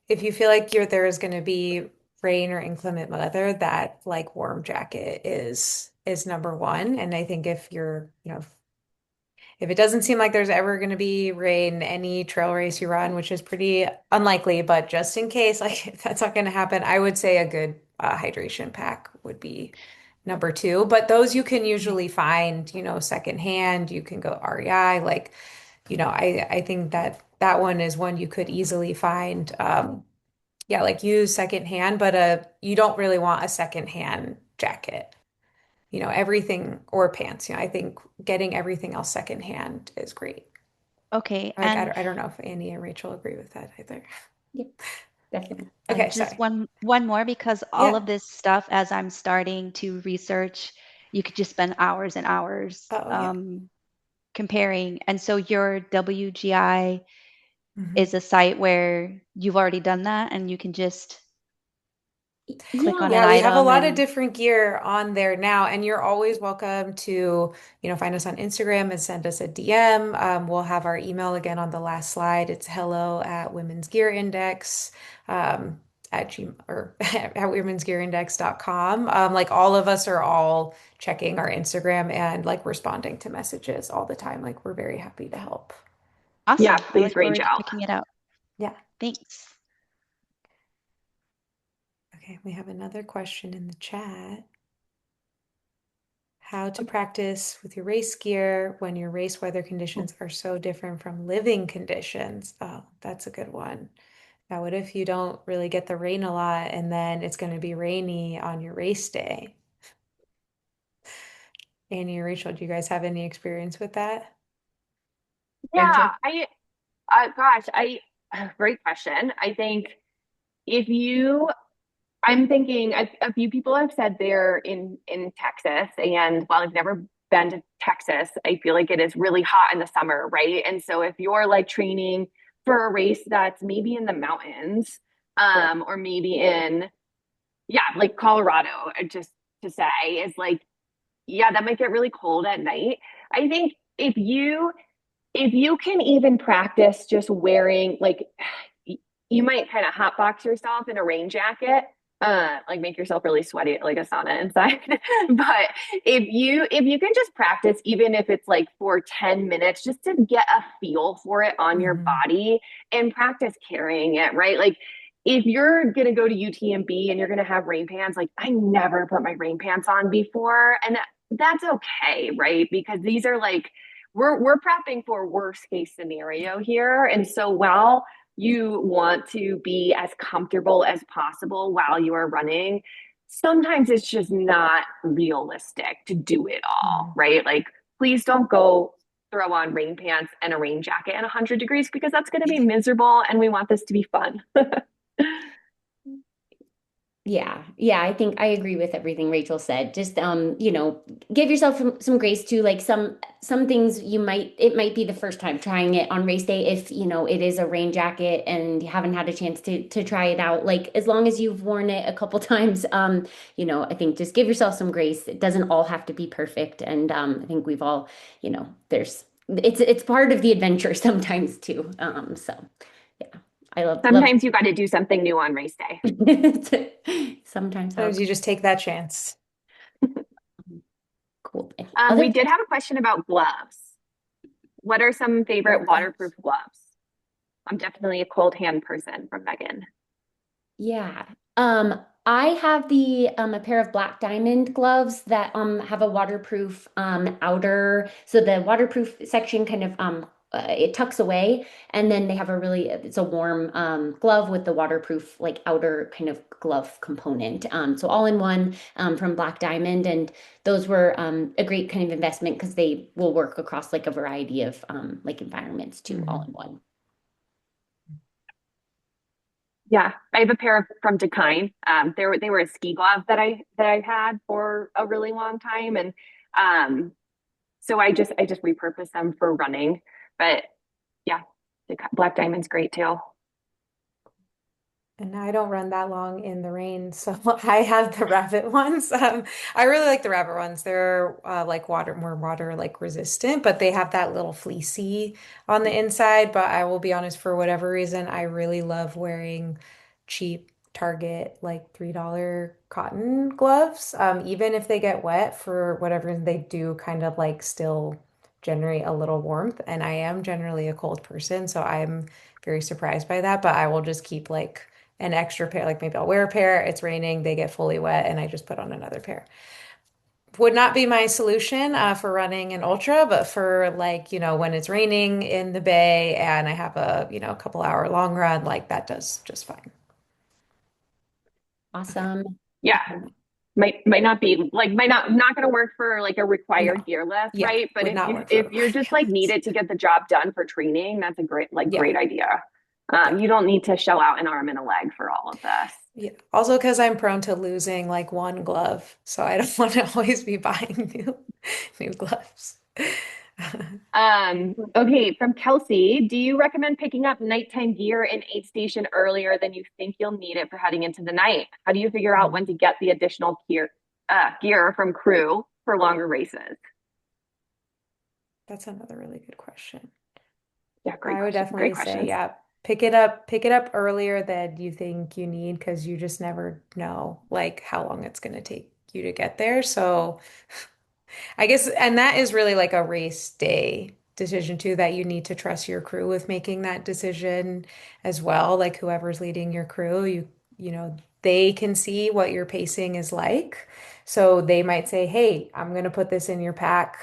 if you feel like there is going to be rain or inclement weather, that like warm jacket is number one. And I think if you're, if it doesn't seem like there's ever going to be rain, any trail race you run, which is pretty unlikely, but just in case, like if that's not going to happen, I would say a good hydration pack would be number two. But those you can usually find, secondhand. You can go REI. Like, I think that that one is one you could easily find. Yeah, like use secondhand, but you don't really want a secondhand jacket, everything or pants. I think getting everything else secondhand is great. Okay. Like, I don't know if Annie and Rachel agree with that either. Yep, definitely. Okay, And just sorry. one more, because all Yeah. of this stuff, as I'm starting to research, you could just spend hours and hours Oh, yeah. comparing. And so your WGI Mhm. is a site where you've already done that and you can just click Yeah, on an Yeah, we have a item lot of and different gear on there now, and you're always welcome to, find us on Instagram and send us a DM. We'll have our email again on the last slide. It's hello at Women's Gear Index, at G or at womensgearindex.com. Like all of us are all checking our Instagram and like responding to messages all the time. Like we're very happy to help. Yeah, awesome. I please look reach forward to out. checking it out. Yeah. Thanks. Okay, we have another question in the chat. How to practice with your race gear when your race weather conditions are so different from living conditions. Oh, that's a good one. Now, what if you don't really get the rain a lot and then it's going to be rainy on your race day? Annie or Rachel, do you guys have any experience with that? Yeah, gosh, great question. I think if you I'm thinking a few people have said they're in Texas, and while I've never been to Texas, I feel like it is really hot in the summer, right? And so if you're like training for a race that's maybe in the mountains, or maybe in, yeah, like Colorado, just to say, is like, yeah, that might get really cold at night. I think if you can even practice just wearing like you might kind of hotbox yourself in a rain jacket, like make yourself really sweaty like a sauna inside. But if you can just practice, even if it's like for 10 minutes, just to get a feel for it on your Hmm. body and practice carrying it, right? Like if you're gonna go to UTMB and you're gonna have rain pants, like I never put my rain pants on before, and that's okay, right? Because these are like we're prepping for worst case scenario here. And so while you want to be as comfortable as possible while you are running, sometimes it's just not realistic to do it all, Hmm. right? Like, please don't go throw on rain pants and a rain jacket in 100 degrees because that's going to be miserable and we want this to be fun. Yeah, I think I agree with everything Rachel said. Just give yourself some grace to like some things it might be the first time trying it on race day if it is a rain jacket and you haven't had a chance to try it out. Like as long as you've worn it a couple times, I think just give yourself some grace. It doesn't all have to be perfect. And I think we've all, there's it's part of the adventure sometimes too. So yeah, I love Sometimes you got to do something new on race day. sometimes how Sometimes you just take that chance. cool. Other We did have a question about gloves. What are some favorite waterproof gloves? I'm definitely a cold hand person from Megan. Yeah. I have a pair of black diamond gloves that have a waterproof outer. So the waterproof section kind of it tucks away, and then they have it's a warm glove with the waterproof like outer kind of glove component. So all in one from Black Diamond, and those were a great kind of investment because they will work across like a variety of like environments too, all in one. Yeah, I have a pair from Decine. They were a ski glove that I had for a really long time, and so I just repurposed them for running. But yeah, Black Diamond's great too. And I don't run that long in the rain, so I have the rabbit ones. I really like the rabbit ones. They're like more water like resistant, but they have that little fleecy on the inside. But I will be honest, for whatever reason, I really love wearing cheap Target like $3 cotton gloves. Even if they get wet for whatever reason, they do kind of like still generate a little warmth. And I am generally a cold person, so I'm very surprised by that. But I will just keep like an extra pair. Like maybe I'll wear a pair, it's raining, they get fully wet, and I just put on another pair. Would not be my solution for running an ultra, but for like, when it's raining in the bay and I have a couple hour long run, like that does just fine. Awesome. Yeah, might not be like might not going to work for like a required No. gear lift, Yeah, right? But would not work if for you're just like needed to get the job done for training, that's a yeah, great idea. yeah. You don't need to shell out an arm and a leg for all of this. Yeah. Also, because I'm prone to losing like one glove, so I don't want to always be buying new gloves. Okay, from Kelsey, do you recommend picking up nighttime gear in aid station earlier than you think you'll need it for heading into the night? How do you figure out when to get the additional gear from crew for longer races? That's another really good question. Yeah, great I would question. definitely Great say, questions. yeah, pick it up earlier than you think you need because you just never know like how long it's going to take you to get there. So I guess, and that is really like a race day decision too, that you need to trust your crew with making that decision as well. Like whoever's leading your crew, they can see what your pacing is like. So they might say, "Hey, I'm going to put this in your pack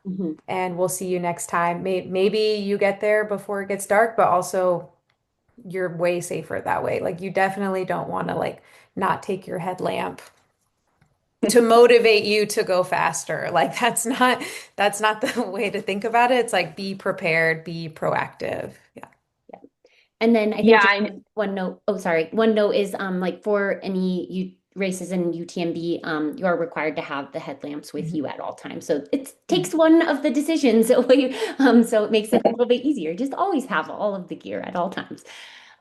Mhm. and we'll see you next time." Maybe you get there before it gets dark, but also you're way safer that way. Like you definitely don't want to like not take your headlamp to motivate you to go faster. Like that's not the way to think about it. It's like be prepared, be proactive. Yeah. Yeah. And then I Yeah, think just one note, oh sorry, one note is like for any races in UTMB, you are required to have the headlamps with Mhm. you at all times. So it takes one of the decisions away, so it makes it a little bit easier. Just always have all of the gear at all times.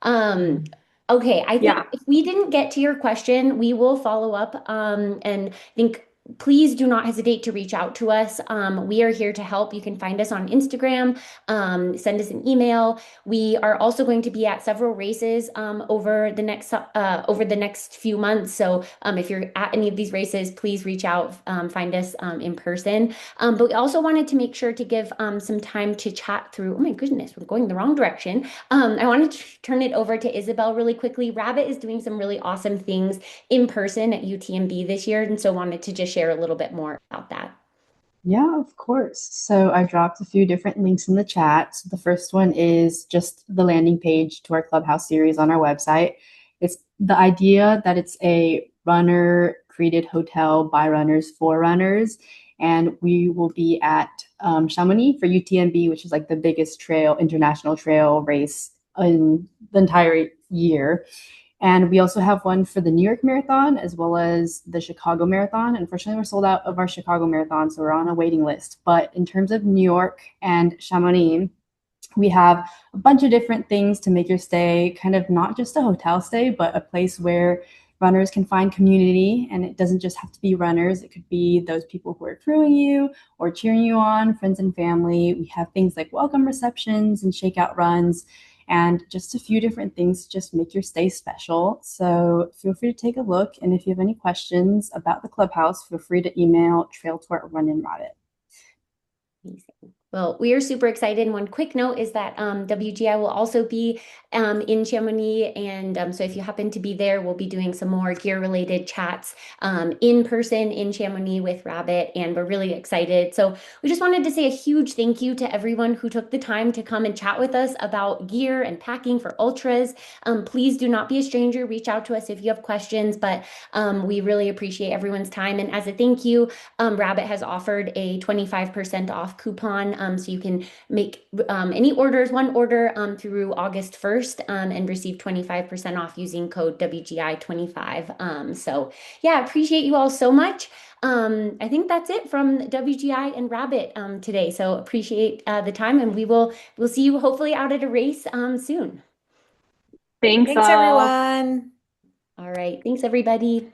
Um, okay, I think yeah. if we didn't get to your question, we will follow up. And I think please do not hesitate to reach out to us. We are here to help. You can find us on Instagram, send us an email. We are also going to be at several races over the next few months. So if you're at any of these races, please reach out, find us in person. But we also wanted to make sure to give some time to chat through. Oh my goodness, we're going the wrong direction. I wanted to turn it over to Isabel really quickly. Rabbit is doing some really awesome things in person at UTMB this year, and so wanted to just share a little bit more about that. Yeah, of course. So I dropped a few different links in the chat. So the first one is just the landing page to our Clubhouse series on our website. It's the idea that it's a runner created hotel by runners for runners. And we will be at Chamonix for UTMB, which is like the biggest international trail race in the entire year. And we also have one for the New York Marathon as well as the Chicago Marathon. Unfortunately, we're sold out of our Chicago Marathon, so we're on a waiting list. But in terms of New York and Chamonix, we have a bunch of different things to make your stay kind of not just a hotel stay, but a place where runners can find community. And it doesn't just have to be runners, it could be those people who are crewing you or cheering you on, friends and family. We have things like welcome receptions and shakeout runs and just a few different things to just make your stay special. So feel free to take a look. And if you have any questions about the clubhouse, feel free to email trailtour@runningrabbit. Amazing. Well, we are super excited. And one quick note is that WGI will also be in Chamonix. And so if you happen to be there, we'll be doing some more gear-related chats in person in Chamonix with Rabbit. And we're really excited. So we just wanted to say a huge thank you to everyone who took the time to come and chat with us about gear and packing for ultras. Please do not be a stranger. Reach out to us if you have questions. But we really appreciate everyone's time. And as a thank you, Rabbit has offered a 25% off coupon. So you can make any orders, one order through August 1st and receive 25% off using code WGI25. So yeah, appreciate you all so much. I think that's it from WGI and Rabbit today. So appreciate the time, and we'll see you hopefully out at a race soon. Thanks Thanks, all. everyone. All right. Thanks, everybody.